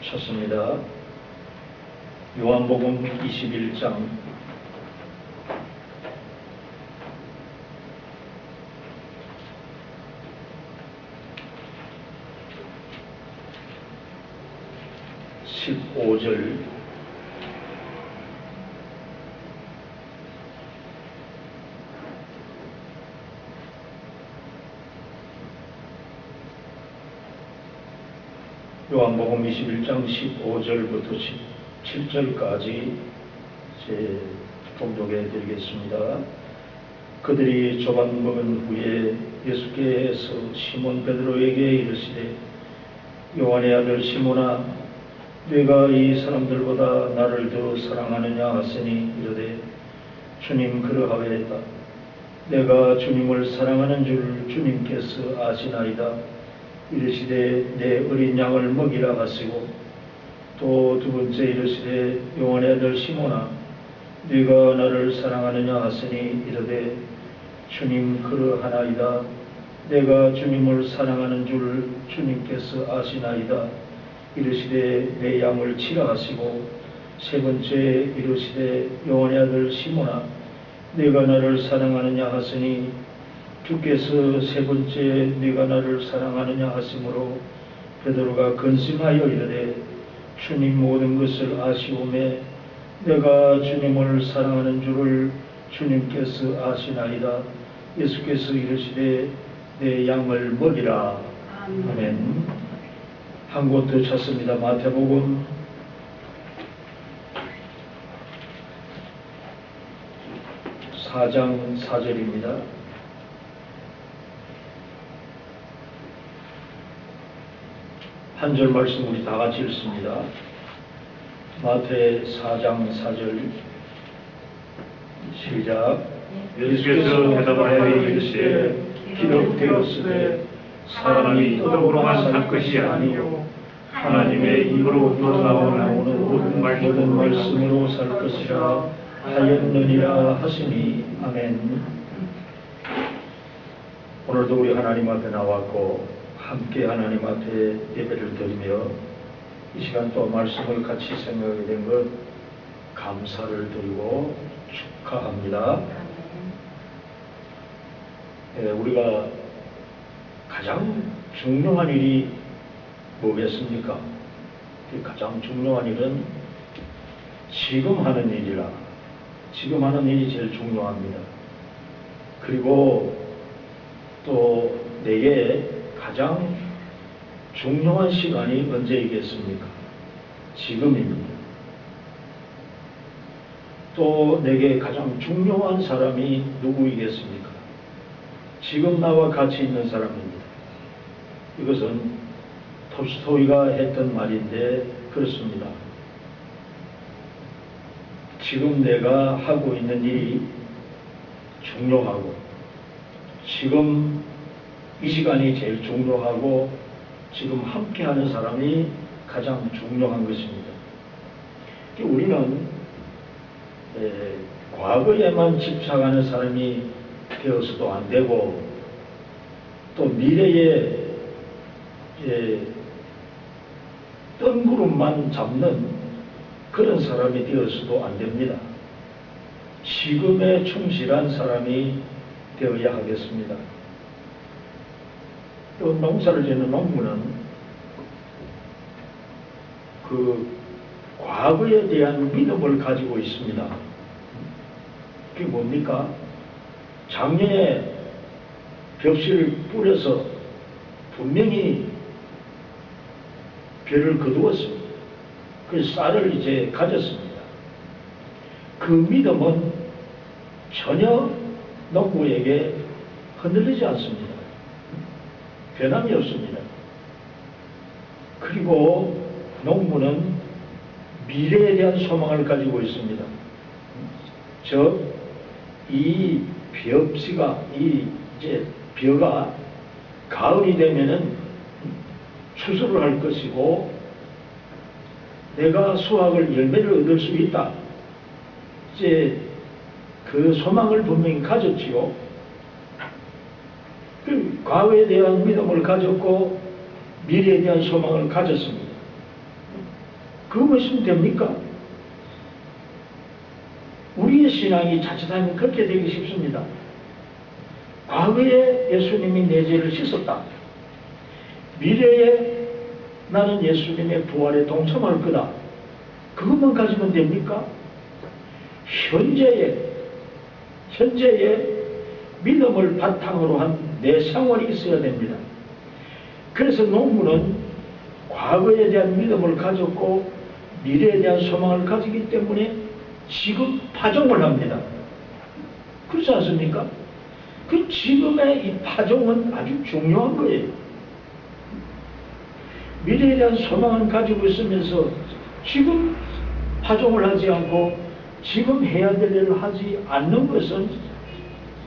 찾습니다. 요한복음 21장 15절 요한복음 21장 15절부터 17절까지 봉독해 드리겠습니다. 그들이 조각 먹은 후에 예수께서 시몬 베드로에게 이르시되 요한의 아들 시몬아 네가 이 사람들보다 나를 더 사랑하느냐 하시니 이르되 주님 그러하였다. 내가 주님을 사랑하는 줄 주님께서 아시나이다. 이르시되 내 어린 양을 먹이라 하시고 또 두 번째 이르시되 요한의 아들 시몬아 네가 나를 사랑하느냐 하시니 이르되 주님 그러하나이다. 내가 주님을 사랑하는 줄 주님께서 아시나이다. 이르시되 내 양을 치라 하시고 세 번째 이르시되 요한의 아들 시몬아 네가 나를 사랑하느냐 하시니 주께서 세 번째 네가 나를 사랑하느냐 하심으로 베드로가 근심하여 이르되 주님 모든 것을 아시오매 내가 주님을 사랑하는 줄을 주님께서 아시나이다. 예수께서 이르시되 내 양을 먹이라. 아멘. 한 곳 더 찾습니다. 마태복음 4장 4절입니다. 한 절 말씀 우리 다 같이 읽습니다. 마태 4장 4절 시작. 예수께서 대답하여 이르시되 기록되었으되 사람이 떡으로만 살 것이 아니요 하나님의 입으로 우러나오는 모든 말씀으로 살 것이라 하였느니라 하시니 아멘. 오늘도 우리 하나님 앞에 나왔고 함께 하나님 앞에 예배를 드리며 이 시간 또 말씀을 같이 생각하게 된 것 감사를 드리고 축하합니다. 우리가 가장 중요한 일이 뭐겠습니까? 가장 중요한 일은 지금 하는 일이라. 지금 하는 일이 제일 중요합니다. 그리고 또 내게 가장 중요한 시간이 언제이겠습니까? 지금입니다. 또 내게 가장 중요한 사람이 누구이겠습니까? 지금 나와 같이 있는 사람입니다. 이것은 톨스토이가 했던 말인데 그렇습니다. 지금 내가 하고 있는 일이 중요하고 지금 이 시간이 제일 중요하고 지금 함께하는 사람이 가장 중요한 것입니다. 우리는 과거에만 집착하는 사람이 되어서도 안 되고 또 미래에 뜬구름만 잡는 그런 사람이 되어서도 안 됩니다. 지금에 충실한 사람이 되어야 하겠습니다. 또 농사를 짓는 농부는 그 과거에 대한 믿음을 가지고 있습니다. 그게 뭡니까? 작년에 벽실을 뿌려서 분명히 벼를 거두었습니다. 그래서 쌀을 이제 가졌습니다. 그 믿음은 전혀 농부에게 흔들리지 않습니다. 변함이 없습니다. 그리고 농부는 미래에 대한 소망을 가지고 있습니다. 즉, 이 벼씨가, 이제 벼가 가을이 되면은 추수를 할 것이고 내가 수확을 열매를 얻을 수 있다. 이제 그 소망을 분명히 가졌지요. 그 과거에 대한 믿음을 가졌고 미래에 대한 소망을 가졌습니다. 그것이면 됩니까? 우리의 신앙이 자칫하면 그렇게 되기 쉽습니다. 과거에 예수님이 내 죄를 씻었다. 미래에 나는 예수님의 부활에 동참할 거다. 그것만 가지면 됩니까? 현재의 믿음을 바탕으로 한 내 생활이 있어야 됩니다. 그래서 농부는 과거에 대한 믿음을 가졌고 미래에 대한 소망을 가지기 때문에 지금 파종을 합니다. 그렇지 않습니까? 그 지금의 이 파종은 아주 중요한 거예요. 미래에 대한 소망을 가지고 있으면서 지금 파종을 하지 않고 지금 해야 될 일을 하지 않는 것은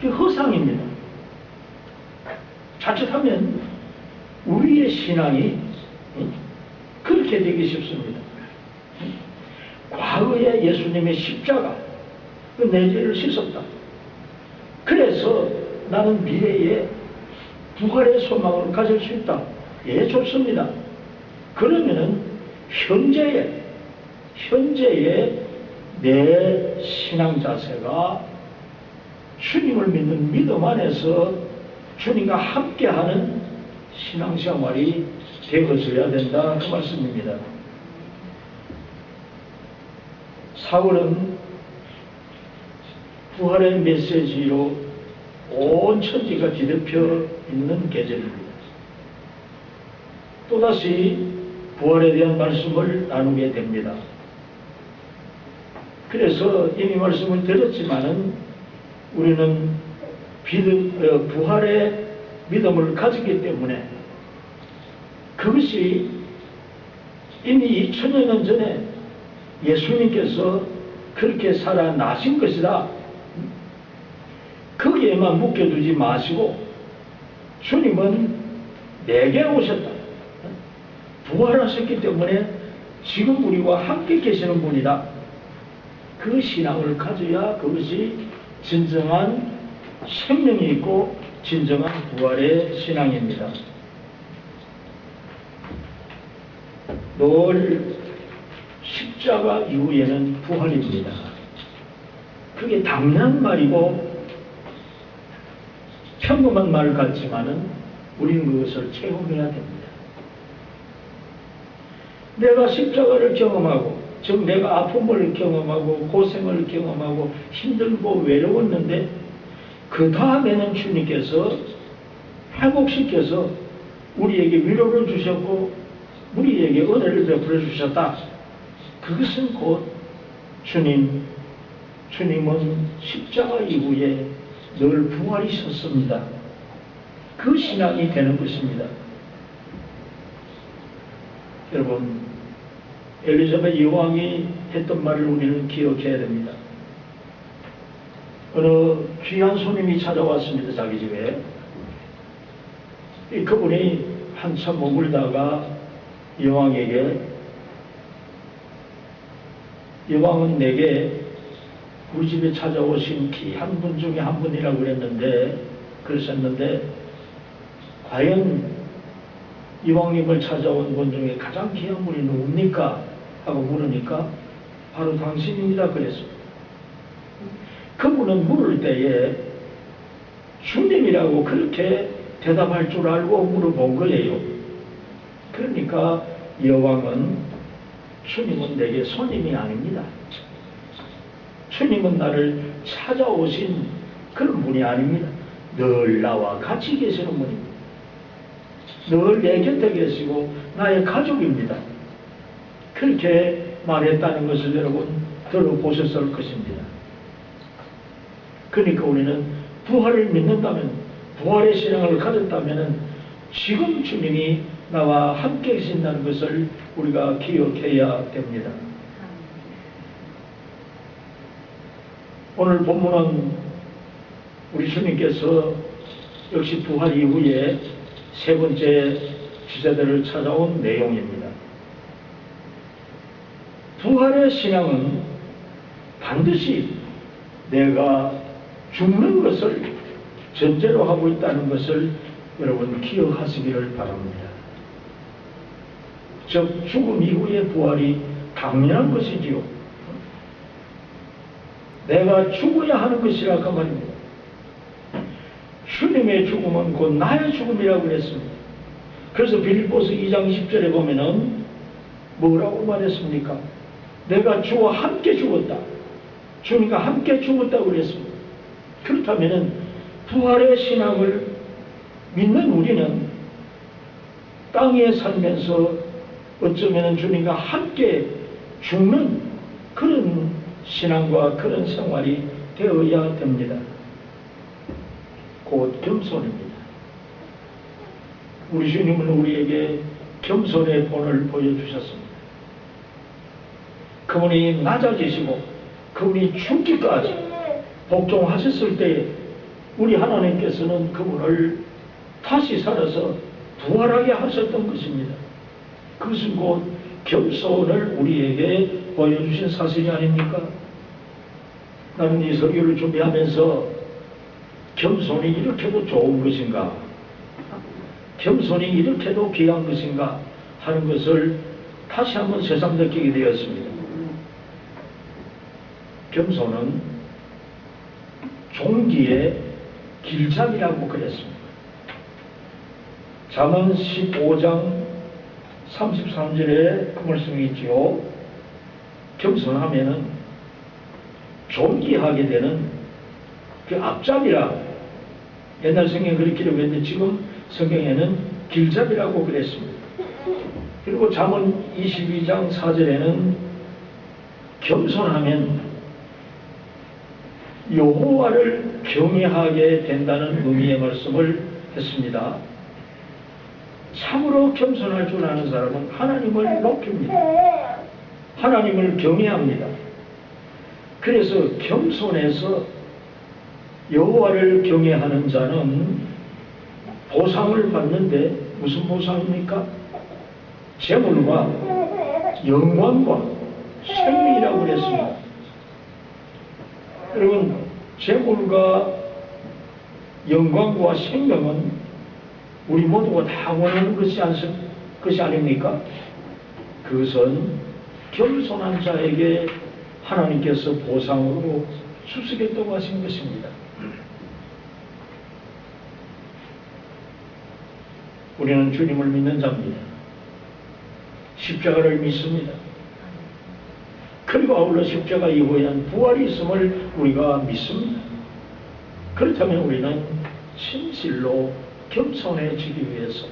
허상입니다. 자칫하면 우리의 신앙이 그렇게 되기 쉽습니다. 과거에 예수님의 십자가, 내 죄를 씻었다. 그래서 나는 미래에 부활의 소망을 가질 수 있다. 예, 좋습니다. 그러면은 현재의 내 신앙 자세가 주님을 믿는 믿음 안에서 주님과 함께하는 신앙생활이 되어져야 된다, 그 말씀입니다. 사울은 부활의 메시지로 온 천지가 뒤덮여 있는 계절입니다. 또다시 부활에 대한 말씀을 나누게 됩니다. 그래서 이미 말씀을 드렸지만은 우리는 부활의 믿음을 가지기 때문에 그것이 이미 2000여 년 전에 예수님께서 그렇게 살아나신 것이다. 거기에만 묶여두지 마시고 주님은 내게 오셨다. 부활하셨기 때문에 지금 우리와 함께 계시는 분이다. 그 신앙을 가져야 그것이 진정한 생명이 있고 진정한 부활의 신앙입니다. 늘 십자가 이후에는 부활입니다. 그게 당연한 말이고 평범한 말 같지만은 우리는 그것을 체험해야 됩니다. 내가 십자가를 경험하고, 즉 내가 아픔을 경험하고 고생을 경험하고 힘들고 외로웠는데 그 다음에는 주님께서 회복시켜서 우리에게 위로를 주셨고 우리에게 은혜를 베풀어 주셨다. 그것은 곧 주님은 십자가 이후에 늘 부활이셨습니다. 그 신앙이 되는 것입니다. 여러분, 엘리자베스 여왕이 했던 말을 우리는 기억해야 됩니다. 어느 귀한 손님이 찾아왔습니다. 자기 집에. 그분이 한참 머물다가 여왕에게, 여왕은 내게 우리 집에 찾아오신 귀한 분 중에 한 분이라고 그랬었는데 과연 여왕님을 찾아온 분 중에 가장 귀한 분이 누굽니까? 하고 물으니까 바로 당신입니다. 그랬습니다. 그분은 물을 때에 주님이라고 그렇게 대답할 줄 알고 물어본 거예요. 그러니까 여왕은 주님은 내게 손님이 아닙니다. 주님은 나를 찾아오신 그런 분이 아닙니다. 늘 나와 같이 계시는 분입니다. 늘 내 곁에 계시고 나의 가족입니다. 그렇게 말했다는 것을 여러분 들어보셨을 것입니다. 그러니까 우리는 부활을 믿는다면, 부활의 신앙을 가졌다면 지금 주님이 나와 함께 계신다는 것을 우리가 기억해야 됩니다. 오늘 본문은 우리 주님께서 역시 부활 이후에 세 번째 지세대를 찾아온 내용입니다. 부활의 신앙은 반드시 내가 죽는 것을 전제로 하고 있다는 것을 여러분 기억하시기를 바랍니다. 즉 죽음 이후의 부활이 당연한 것이지요. 내가 죽어야 하는 것이라 그 말입니다. 주님의 죽음은 곧 나의 죽음이라고 했습니다. 그래서 빌립보서 2장 10절에 보면은 뭐라고 말했습니까? 내가 주와 함께 죽었다. 주님과 함께 죽었다고 그랬습니다. 그렇다면은 부활의 신앙을 믿는 우리는 땅에 살면서 어쩌면 주님과 함께 죽는 그런 신앙과 그런 생활이 되어야 됩니다. 곧 겸손입니다. 우리 주님은 우리에게 겸손의 본을 보여주셨습니다. 그분이 낮아지시고 그분이 죽기까지 복종하셨을 때 우리 하나님께서는 그분을 다시 살아서 부활하게 하셨던 것입니다. 그것은 곧 겸손을 우리에게 보여주신 사실이 아닙니까? 나는 이 설교를 준비하면서 겸손이 이렇게도 좋은 것인가? 겸손이 이렇게도 귀한 것인가? 하는 것을 다시 한번 새삼 느끼게 되었습니다. 겸손은 종기의 길잡이라고 그랬습니다. 잠언 15장 33절에 그 말씀이 있지요. 겸손하면은 존귀하게 되는 그 앞잡이라 옛날 성경에 그렇게 기록했는데 지금 성경에는 길잡이라고 그랬습니다. 그리고 잠언 22장 4절에는 겸손하면 여호와를 경외하게 된다는 의미의 말씀을 했습니다. 참으로 겸손할 줄 아는 사람은 하나님을 높입니다. 하나님을 경외합니다. 그래서 겸손해서 여호와를 경외하는 자는 보상을 받는데 무슨 보상입니까? 재물과 영광과 생명이라고 그랬습니다. 여러분, 재물과 영광과 생명은 우리 모두가 다 원하는 것이 아닙니까? 그것은 겸손한 자에게 하나님께서 보상으로 주시겠다고 하신 것입니다. 우리는 주님을 믿는 자입니다. 십자가를 믿습니다. 그리고 아울러 십자가 이후에는 부활이 있음을 우리가 믿습니다. 그렇다면 우리는 진실로 겸손해지기 위해서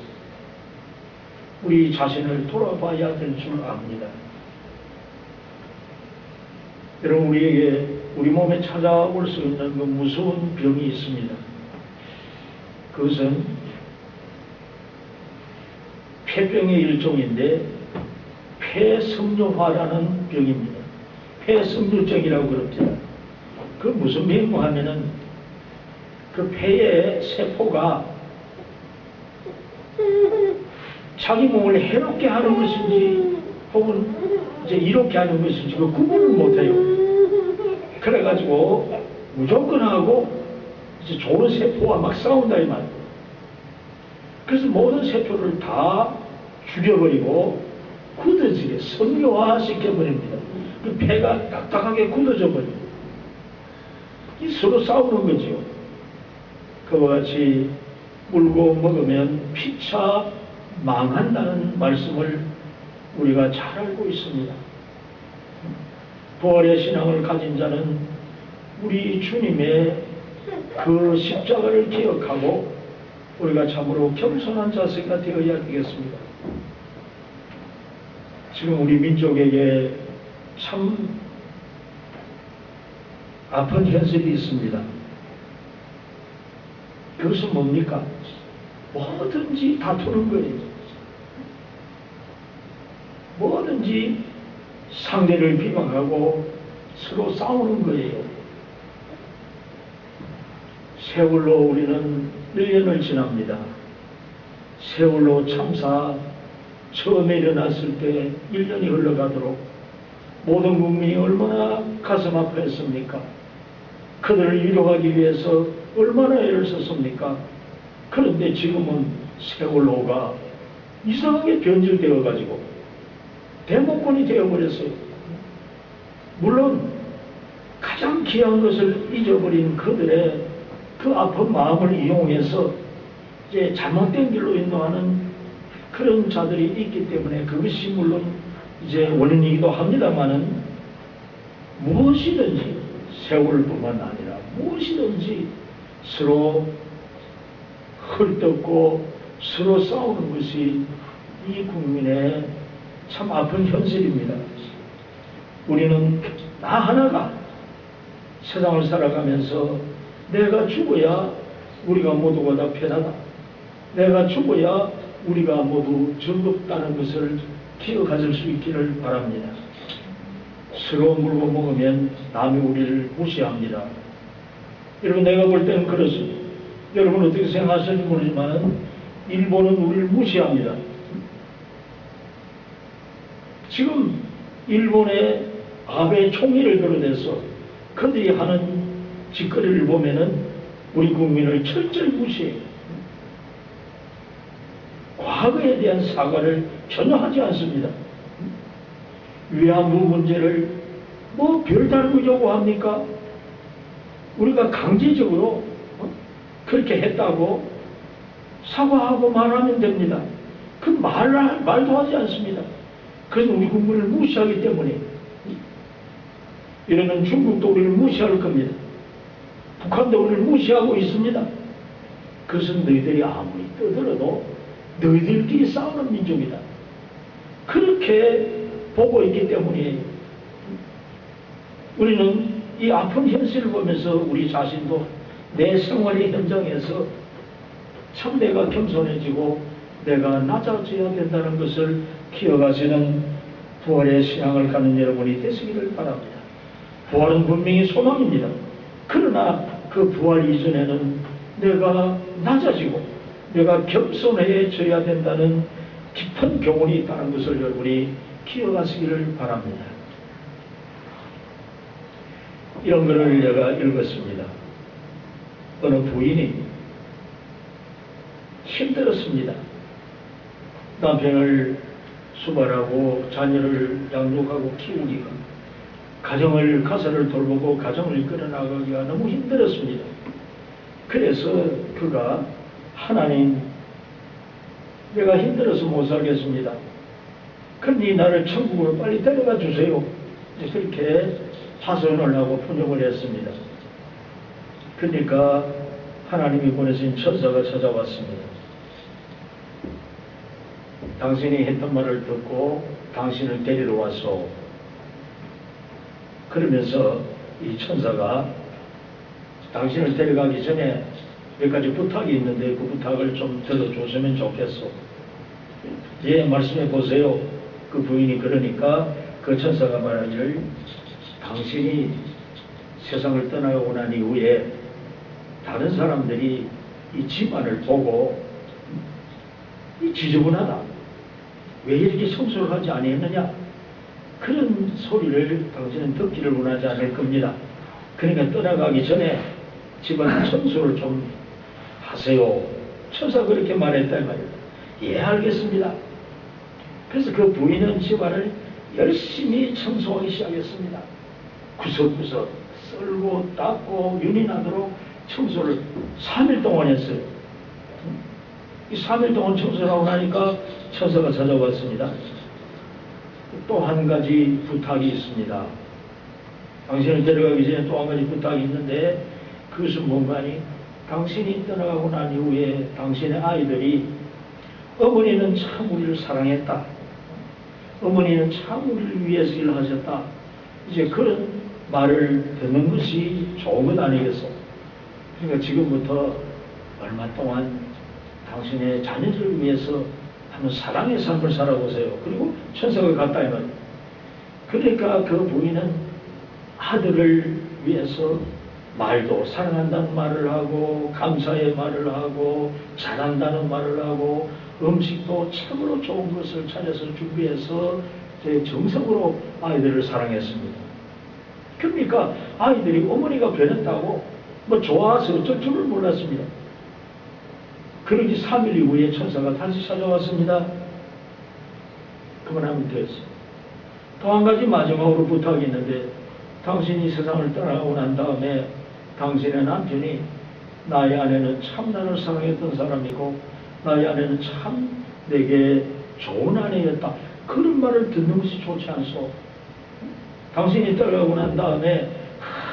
우리 자신을 돌아봐야 될 줄 압니다. 여러분, 우리에게 우리 몸에 찾아올 수 있는 그 무서운 병이 있습니다. 그것은 폐병의 일종인데 폐섬유화라는 병입니다. 폐섬유증이라고 그럽니다. 그 무슨 병이고 하면은 그 폐의 세포가 자기 몸을 해롭게 하는 것인지 혹은 이제 이롭게 하는 것인지 그 구분을 못해요. 그래가지고 무조건 하고 이제 좋은 세포와 막 싸운다 이 말이에요. 그래서 모든 세포를 다 죽여버리고 굳어지게 섬유화 시켜버립니다. 그 폐가 딱딱하게 굳어져 버립니다. 이 서로 싸우는 거지요. 그와 같이 물고 먹으면 피차 망한다는 말씀을 우리가 잘 알고 있습니다. 부활의 신앙을 가진 자는 우리 주님의 그 십자가를 기억하고 우리가 참으로 겸손한 자세가 되어야 되겠습니다. 지금 우리 민족에게 참 아픈 현실이 있습니다. 그것은 뭡니까? 뭐든지 다투는 거예요. 뭐든지 상대를 비방하고 서로 싸우는 거예요. 세월로 우리는 1년을 지납니다. 세월로 참사 처음에 일어났을 때 1년이 흘러가도록 모든 국민이 얼마나 가슴 아파했습니까? 그들을 위로하기 위해서 얼마나 애를 썼습니까? 그런데 지금은 세월호가 이상하게 변질되어 가지고 대목권이 되어버렸어요. 물론 가장 귀한 것을 잊어버린 그들의 그 아픈 마음을 이용해서 이제 잘못된 길로 인도하는 그런 자들이 있기 때문에 그것이 물론 이제 원인이기도 합니다만은 무엇이든지 세월뿐만 아니라 무엇이든지 서로 헐뜯고 서로 싸우는 것이 이 국민의 참 아픈 현실입니다. 우리는 나 하나가 세상을 살아가면서 내가 죽어야 우리가 모두가 다 편하다. 내가 죽어야 우리가 모두 즐겁다는 것을 기억하실 수 있기를 바랍니다. 서로 물고 먹으면 남이 우리를 무시합니다. 여러분, 내가 볼 때는 그렇습니다. 여러분 어떻게 생각하실지 모르지만 일본은 우리를 무시합니다. 지금 일본의 아베 총리를 비롯해서 그들이 하는 짓거리를 보면은 우리 국민을 철저히 무시해요. 과거에 대한 사과를 전혀 하지 않습니다. 위안부 문제를 뭐 별다르고 요구합니까? 우리가 강제적으로 그렇게 했다고 사과하고 말하면 됩니다. 그 말도 하지 않습니다. 그것은 우리 국민을 무시하기 때문에. 이러면 중국도 우리를 무시할 겁니다. 북한도 우리를 무시하고 있습니다. 그것은 너희들이 아무리 떠들어도 너희들끼리 싸우는 민족이다. 그렇게 보고 있기 때문에 우리는 이 아픈 현실을 보면서 우리 자신도 내 생활의 현장에서 참 내가 겸손해지고 내가 낮아져야 된다는 것을 기억하시는 부활의 신앙을 갖는 여러분이 되시기를 바랍니다. 부활은 분명히 소망입니다. 그러나 그 부활 이전에는 내가 낮아지고 내가 겸손해져야 된다는 깊은 교훈이 있다는 것을 여러분이 기억하시기를 바랍니다. 이런 글을 내가 읽었습니다. 어느 부인이 힘들었습니다. 남편을 수발하고 자녀를 양육하고 키우기가, 가사를 돌보고 가정을 끌어나가기가 너무 힘들었습니다. 그래서 그가 하나님, 내가 힘들어서 못 살겠습니다. 그러니 나를 천국으로 빨리 데려가 주세요. 그렇게 하소연을 하고 분용을 했습니다. 그러니까 하나님이 보내신 천사가 찾아왔습니다. 당신이 했던 말을 듣고 당신을 데리러 왔소. 그러면서 이 천사가 당신을 데려가기 전에 몇 가지 부탁이 있는데 그 부탁을 좀 들어줬으면 좋겠소. 예, 말씀해 보세요. 그 부인이 그러니까 그 천사가 말하기를, 당신이 세상을 떠나고 난 이후에 다른 사람들이 이 집안을 보고 이 지저분하다, 왜 이렇게 청소를 하지 아니했느냐, 그런 소리를 당신은 듣기를 원하지 않을 겁니다. 그러니까 떠나가기 전에 집안 청소를 좀 하세요. 천사가 그렇게 말했다 이 말이에요. 예, 알겠습니다. 그래서 그 부인은 집안을 열심히 청소하기 시작했습니다. 구석구석 썰고 닦고 윤이 나도록 청소를 3일 동안 했어요. 이 3일 동안 청소를 하고 나니까 천사가 찾아왔습니다. 또 한 가지 부탁이 있습니다. 당신을 데려가기 전에 또 한 가지 부탁이 있는데 그것은 뭔가 하니, 당신이 떠나가고 난 이후에 당신의 아이들이 어머니는 참 우리를 사랑했다, 어머니는 참 우리를 위해서 일을 하셨다, 이제 그런 말을 듣는 것이 좋은 것 아니겠소? 그러니까 지금부터 얼마 동안 당신의 자녀들을 위해서 한번 사랑의 삶을 살아보세요. 그리고 천사가 갔다 이 말이에요. 그러니까 그 부인은 아들을 위해서 말도 사랑한다는 말을 하고 감사의 말을 하고 잘한다는 말을 하고 음식도 참으로 좋은 것을 찾아서 준비해서 정성으로 아이들을 사랑했습니다. 그러니까 아이들이 어머니가 변했다고 뭐 좋아서 어쩔 줄을 몰랐습니다. 그러기 3일 이후에 천사가 다시 찾아왔습니다. 그만하면 되었어요. 또 한 가지 마지막으로 부탁이 있는데, 당신이 세상을 떠나고 난 다음에 당신의 남편이 나의 아내는 참 나를 사랑했던 사람이고 나의 아내는 참 내게 좋은 아내였다, 그런 말을 듣는 것이 좋지 않소? 당신이 떠나고 난 다음에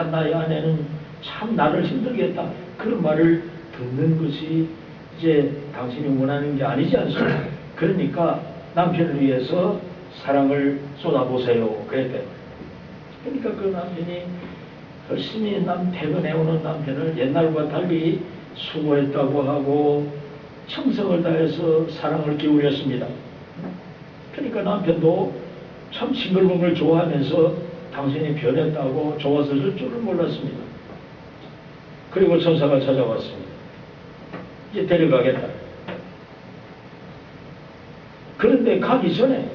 나의 아내는 참 나를 힘들게 했다, 그런 말을 듣는 것이 이제 당신이 원하는 게 아니지 않습니까? 그러니까 남편을 위해서 사랑을 쏟아보세요, 그랬대요. 그러니까 그 남편이 열심히 퇴근해오는 남편을 옛날과 달리 수고했다고 하고 청성을 다해서 사랑을 기울였습니다. 그러니까 남편도 참 싱글벙글 좋아하면서 당신이 변했다고 좋아서줄 줄을 몰랐습니다. 그리고 천사가 찾아왔습니다. 이제 데려가겠다. 그런데 가기 전에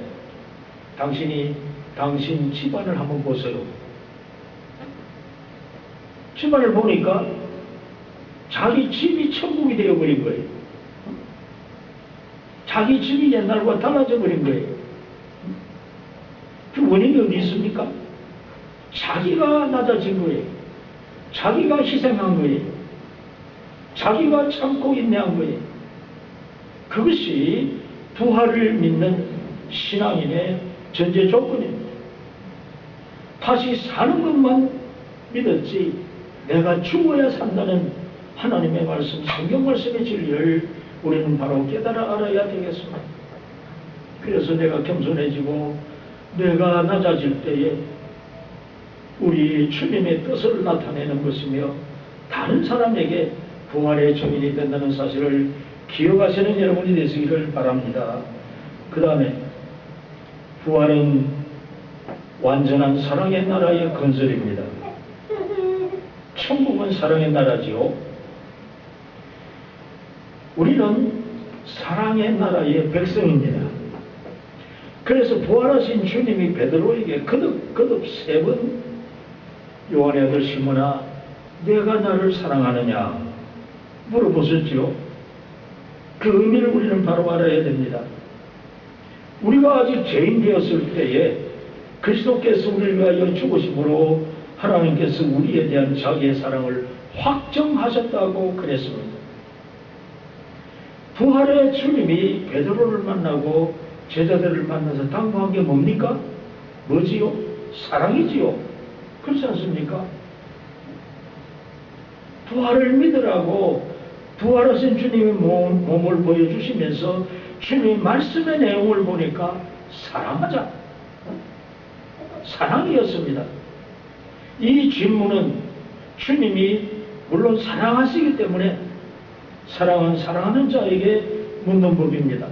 당신 집안을 한번 보세요. 집안을 보니까 자기 집이 천국이 되어버린 거예요. 자기 집이 옛날과 달라져 버린 거예요. 그 원인이 어디 있습니까? 자기가 낮아진 거예요. 자기가 희생한 거예요. 자기가 참고 인내한 거예요. 그것이 부활을 믿는 신앙인의 전제 조건입니다. 다시 사는 것만 믿었지 내가 죽어야 산다는 하나님의 말씀, 성경 말씀의 진리를 우리는 바로 깨달아 알아야 되겠습니다. 그래서 내가 겸손해지고 내가 낮아질 때에 우리 주님의 뜻을 나타내는 것이며 다른 사람에게 부활의 증인이 된다는 사실을 기억하시는 여러분이 되시기를 바랍니다. 그 다음에 부활은 완전한 사랑의 나라의 건설입니다. 천국은 사랑의 나라지요. 우리는 사랑의 나라의 백성입니다. 그래서 부활하신 주님이 베드로에게 거듭 세 번 요한의 아들 시몬아 내가 나를 사랑하느냐 물어보셨지요. 그 의미를 우리는 바로 알아야 됩니다. 우리가 아직 죄인 되었을 때에 그리스도께서 우리를 위하여 죽으심으로 하나님께서 우리에 대한 자기의 사랑을 확정하셨다고 그랬습니다. 부활의 주님이 베드로를 만나고 제자들을 만나서 당부한 게 뭡니까? 뭐지요? 사랑이지요. 그렇지 않습니까? 부활을 믿으라고 부활하신 주님의 몸을 보여주시면서 주님의 말씀의 내용을 보니까 사랑하자, 사랑이었습니다. 이 질문은 주님이 물론 사랑하시기 때문에 사랑하는 자에게 묻는 법입니다.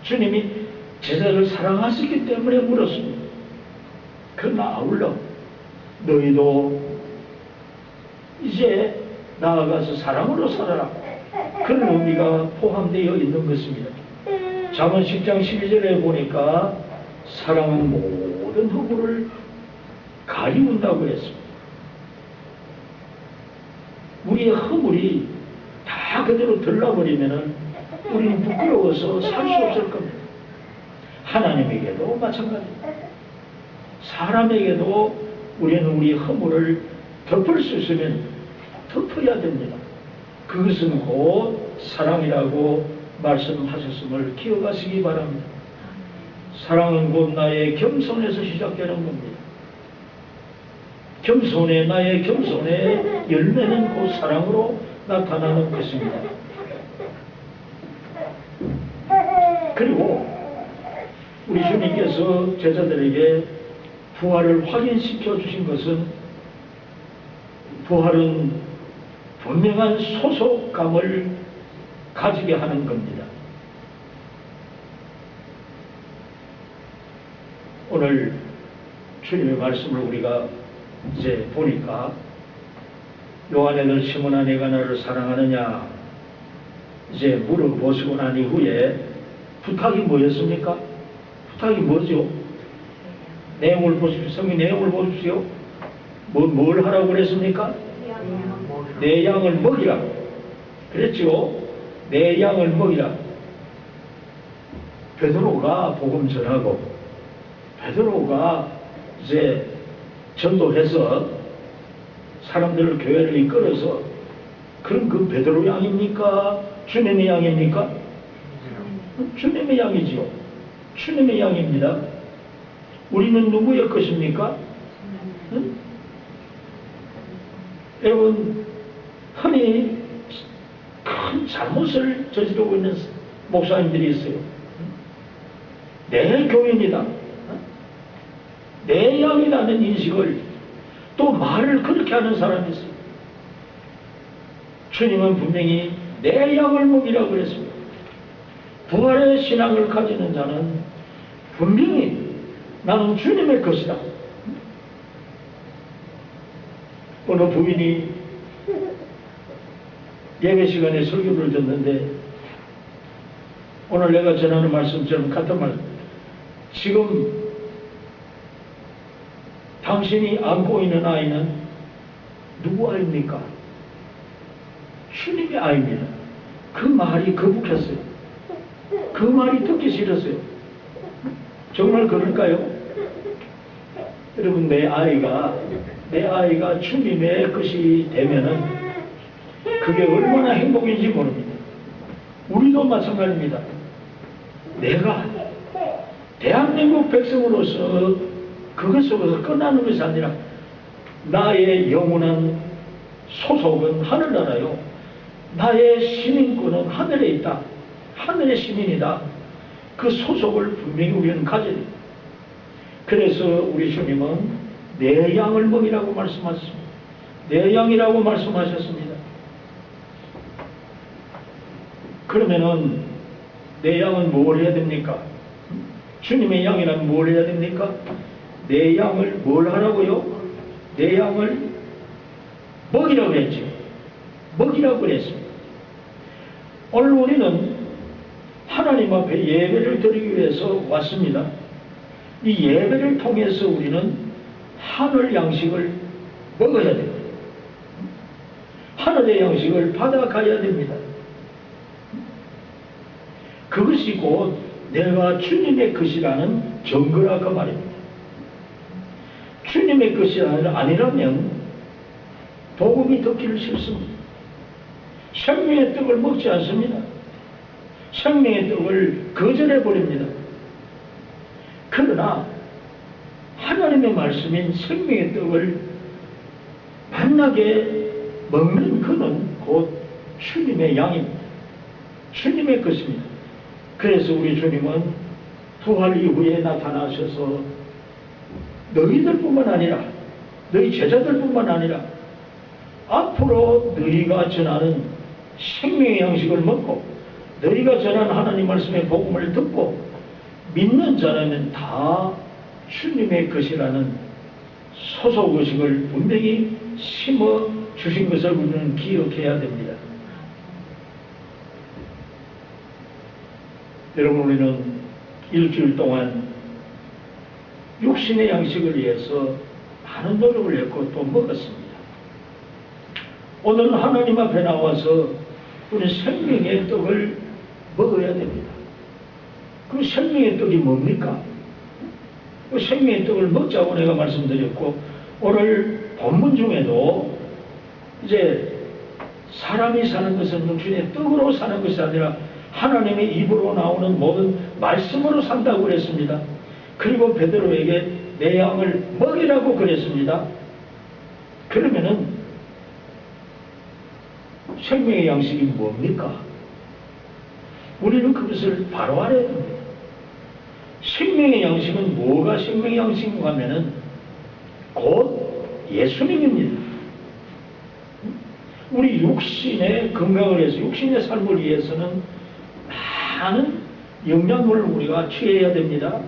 주님이 제자를 사랑하시기 때문에 물었습니다. 그러나 아울러 너희도 이제 나아가서 사랑으로 살아라, 그런 의미가 포함되어 있는 것입니다. 잠언 10장 12절에 보니까 사랑은 모든 허물을 가리운다고 했습니다. 우리의 허물이 다 그대로 드러나버리면 우리는 부끄러워서 살 수 없을 겁니다. 하나님에게도 마찬가지입니다. 사람에게도 우리는 우리 허물을 덮을 수 있으면 덮어야 됩니다. 그것은 곧 사랑이라고 말씀하셨음을 기억하시기 바랍니다. 사랑은 곧 나의 겸손에서 시작되는 겁니다. 나의 겸손의 열매는 곧 사랑으로 나타나는 것입니다. 그리고 우리 주님께서 제자들에게 부활을 확인시켜 주신 것은 부활은 분명한 소속감을 가지게 하는 겁니다. 오늘 주님의 말씀을 우리가 이제 보니까 요한의 아들 시몬아 네가 나를 사랑하느냐 이제 물어보시고 난 이후에 부탁이 뭐였습니까? 부탁이 뭐죠? 내용을 보십시오. 성경 내용을 보십시오. 뭘 하라고 그랬습니까? 내 양을 먹이라 그랬죠. 내 양을 먹이라. 베드로가 복음 전하고 베드로가 이제 전도해서 사람들을 교회를 이끌어서 그럼 그 베드로 양입니까? 주님의 양입니까? 주님의 양이지요. 주님의 양입니다. 우리는 누구의 것입니까? 응? 여러분, 흔히 큰 잘못을 저지르고 있는 목사님들이 있어요. 내 교인이다, 내 양이라는 인식을, 또 말을 그렇게 하는 사람이 있어요. 주님은 분명히 내 양을 먹이라고 그랬습니다. 부활의 신앙을 가지는 자는 분명히 나는 주님의 것이다. 어느 부인이 예배 시간에 설교를 듣는데 오늘 내가 전하는 말씀처럼 같은 말, 지금 당신이 안고 있는 아이는 누구 아이입니까? 주님의 아이입니다. 그 말이 거북했어요. 그 말이 듣기 싫었어요. 정말 그럴까요? 여러분, 내 아이가 주님의 것이 되면은 그게 얼마나 행복인지 모릅니다. 우리도 마찬가지입니다. 내가 대한민국 백성으로서 그것 속에서 끝나는 것이 아니라 나의 영원한 소속은 하늘나라요, 나의 시민권은 하늘에 있다. 하늘의 시민이다. 그 소속을 분명히 우리는 가져야 됩니다. 그래서 우리 주님은 내 양을 먹이라고 말씀하셨습니다. 내 양이라고 말씀하셨습니다. 그러면은 내 양은 뭘 해야 됩니까? 주님의 양이란 뭘 해야 됩니까? 내 양을 뭘 하라고요? 내 양을 먹이라고 했죠. 먹이라고 했습니다. 오늘 우리는 하나님 앞에 예배를 드리기 위해서 왔습니다. 이 예배를 통해서 우리는 하늘 양식을 먹어야 됩니다. 하늘의 양식을 받아가야 됩니다. 그것이 곧 내가 주님의 것이라는 증거라 그 말입니다. 주님의 것이 아니라면 복음이 듣기를 싫습니다. 생명의 떡을 먹지 않습니다. 생명의 떡을 거절해 버립니다. 그러나 하나님의 말씀인 생명의 떡을 만나게 먹는 그는 곧 주님의 양입니다. 주님의 것입니다. 그래서 우리 주님은 부활 이후에 나타나셔서 너희들뿐만 아니라, 너희 제자들뿐만 아니라 앞으로 너희가 전하는 생명의 양식을 먹고 너희가 전하는 하나님 말씀의 복음을 듣고 믿는 자라면 다 주님의 것이라는 소속의식을 분명히 심어 주신 것을 우리는 기억해야 됩니다. 여러분, 우리는 일주일 동안 육신의 양식을 위해서 많은 노력을 했고 또 먹었습니다. 오늘 하나님 앞에 나와서 우리 생명의 떡을 먹어야 됩니다. 그 생명의 떡이 뭡니까? 그 생명의 떡을 먹자고 내가 말씀드렸고, 오늘 본문 중에도 이제 사람이 사는 것은 육신의 떡으로 사는 것이 아니라 하나님의 입으로 나오는 모든 말씀으로 산다고 그랬습니다. 그리고 베드로에게 내 양을 먹이라고 그랬습니다. 그러면은 생명의 양식이 뭡니까? 우리는 그것을 바로 알아야 됩니다. 생명의 양식은 뭐가 생명의 양식인가 하면은 곧 예수님입니다. 우리 육신의 건강을 위해서, 육신의 삶을 위해서는 많은 영양분을 우리가 취해야 됩니다.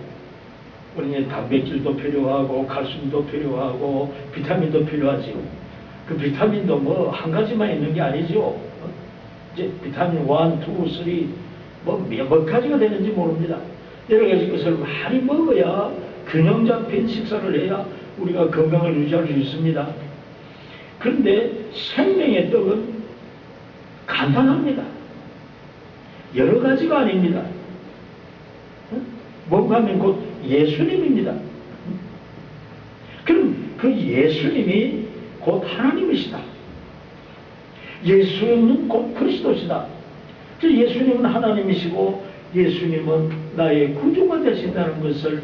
우리는 단백질도 필요하고 칼슘도 필요하고 비타민도 필요하지요. 그 비타민도 뭐 한 가지만 있는 게 아니죠. 이제 비타민 1, 2, 3 뭐 몇 가지가 되는지 모릅니다. 여러 가지 것을 많이 먹어야 균형 잡힌 식사를 해야 우리가 건강을 유지할 수 있습니다. 그런데 생명의 떡은 간단합니다. 여러 가지가 아닙니다. 뭔가 하면 곧 예수님입니다. 그럼 그 예수님이 곧 하나님이시다. 예수는 곧 그리스도시다. 예수님은 하나님이시고 예수님은 나의 구주가 되신다는 것을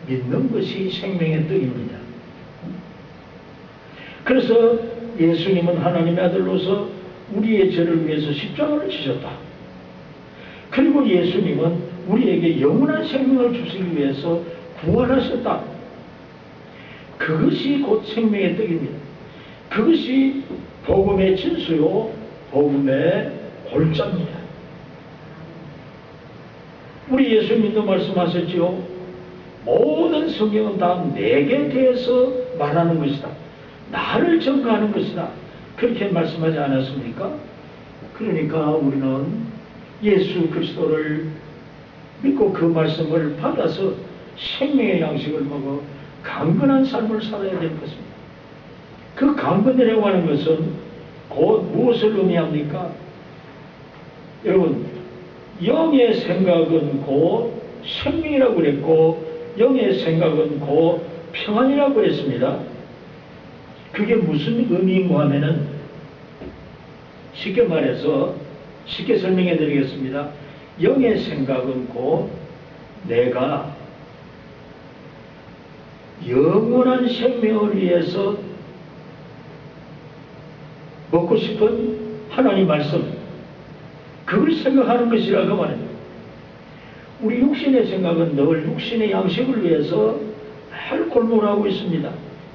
믿는 것이 생명의 떡입니다. 그래서 예수님은 하나님의 아들로서 우리의 죄를 위해서 십자가를 지셨다. 그리고 예수님은 우리에게 영원한 생명을 주시기 위해서 부활하셨다. 그것이 곧 생명의 떡입니다. 그것이 복음의 진수요 복음의 골자입니다. 우리 예수님도 말씀하셨지요. 모든 성경은 다 내게 대해서 말하는 것이다. 나를 증거하는 것이다. 그렇게 말씀하지 않았습니까? 그러니까 우리는 예수 그리스도를 믿고 그 말씀을 받아서 생명의 양식을 먹어 강건한 삶을 살아야 될 것입니다. 그 강건이라고 하는 것은 곧 무엇을 의미합니까? 여러분, 영의 생각은 곧 생명이라고 그랬고 영의 생각은 곧 평안이라고 그랬습니다. 그게 무슨 의미인가 하면은 쉽게 말해서 쉽게 설명해 드리겠습니다. 영의 생각은 곧 내가 영원한 생명을 위해서 먹고 싶은 하나님 말씀, 그걸 생각하는 것이라고 말합니다. 우리 육신의 생각은 늘 육신의 양식을 위해서 늘 골몰하고 있습니다.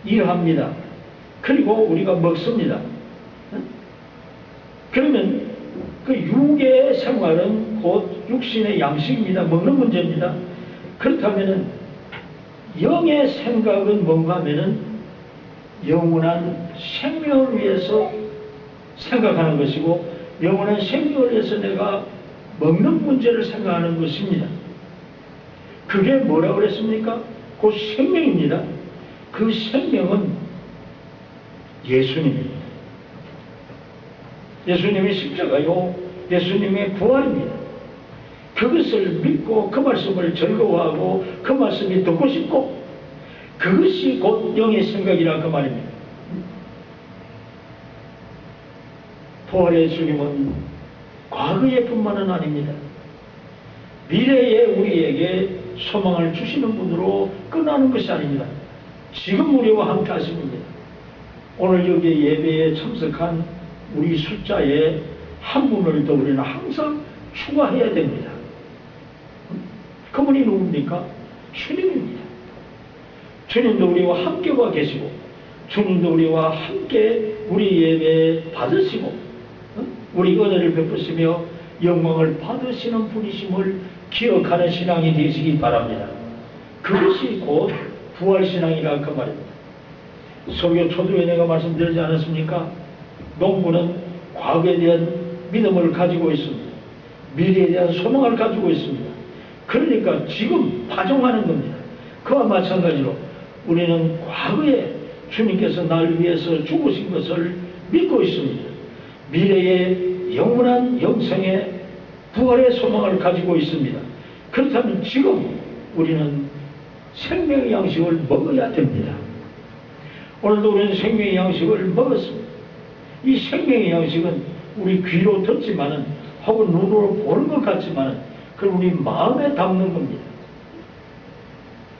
일합니다. 그리고 우리가 먹습니다. 그러면 그 육의 생활은 곧 육신의 양식입니다. 먹는 문제입니다. 그렇다면 영의 생각은 뭔가 하면은 영원한 생명을 위해서 생각하는 것이고 영원한 생명을 위해서 내가 먹는 문제를 생각하는 것입니다. 그게 뭐라고 그랬습니까? 그 생명입니다. 그 생명은 예수님입니다. 예수님의 십자가요, 예수님의 부활입니다. 그것을 믿고 그 말씀을 즐거워하고 그 말씀이 듣고 싶고 그것이 곧 영의 생각이라 그 말입니다. 부활의 주님은 과거의 뿐만은 아닙니다. 미래에 우리에게 소망을 주시는 분으로 끝나는 것이 아닙니다. 지금 우리와 함께 하십니다. 오늘 여기 예배에 참석한 우리 숫자에 한 분을 더 우리는 항상 추가해야 됩니다. 그분이 누굽니까? 주님입니다. 주님도 우리와 함께 와 계시고 주님도 우리와 함께 우리 예배 받으시고 우리 은혜를 베푸시며 영광을 받으시는 분이심을 기억하는 신앙이 되시기 바랍니다. 그것이 곧 부활신앙이라 그 말입니다. 설교 초두에 내가 말씀드리지 않았습니까? 농부는 과거에 대한 믿음을 가지고 있습니다. 미래에 대한 소망을 가지고 있습니다. 그러니까 지금 파종하는 겁니다. 그와 마찬가지로 우리는 과거에 주님께서 날 위해서 죽으신 것을 믿고 있습니다. 미래의 영원한 영생의 부활의 소망을 가지고 있습니다. 그렇다면 지금 우리는 생명의 양식을 먹어야 됩니다. 오늘도 우리는 생명의 양식을 먹었습니다. 이 생명의 양식은 우리 귀로 듣지만은 혹은 눈으로 보는 것 같지만은 그걸 우리 마음에 담는 겁니다.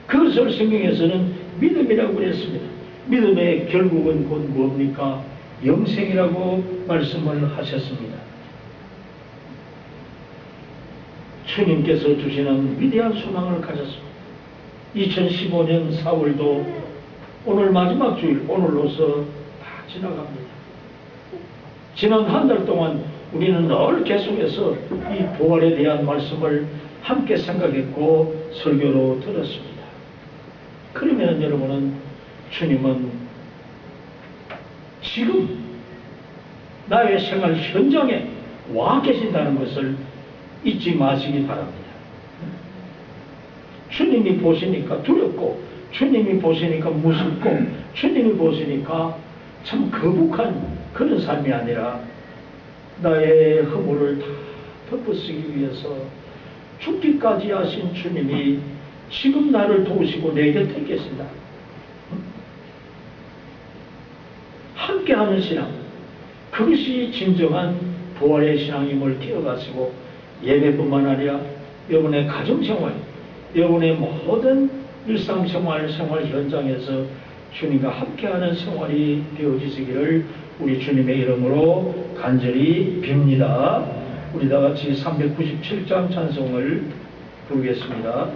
그것을 성경에서는 믿음이라고 그랬습니다. 믿음의 결국은 곧 뭡니까? 영생이라고 말씀을 하셨습니다. 주님께서 주시는 위대한 소망을 가졌습니다. 2015년 4월도 오늘 마지막 주일, 오늘로서 다 지나갑니다. 지난 한 달 동안 우리는 늘 계속해서 이 부활에 대한 말씀을 함께 생각했고 설교로 들었습니다. 그러면 여러분은 주님은 지금 나의 생활 현장에 와 계신다는 것을 잊지 마시기 바랍니다. 주님이 보시니까 두렵고 주님이 보시니까 무섭고 주님이 보시니까 참 거북한 그런 삶이 아니라 나의 허물을 다 덮어쓰기 위해서 죽기까지 하신 주님이 지금 나를 도우시고 내 곁에 있겠습니다. 함께하는 신앙, 그것이 진정한 부활의 신앙임을 기억하시고 예배뿐만 아니라 여러분의 가정생활, 여러분의 모든 일상생활, 생활 현장에서 주님과 함께하는 생활이 되어지시기를 우리 주님의 이름으로 간절히 빕니다. 우리 다 같이 397장 찬송을 부르겠습니다.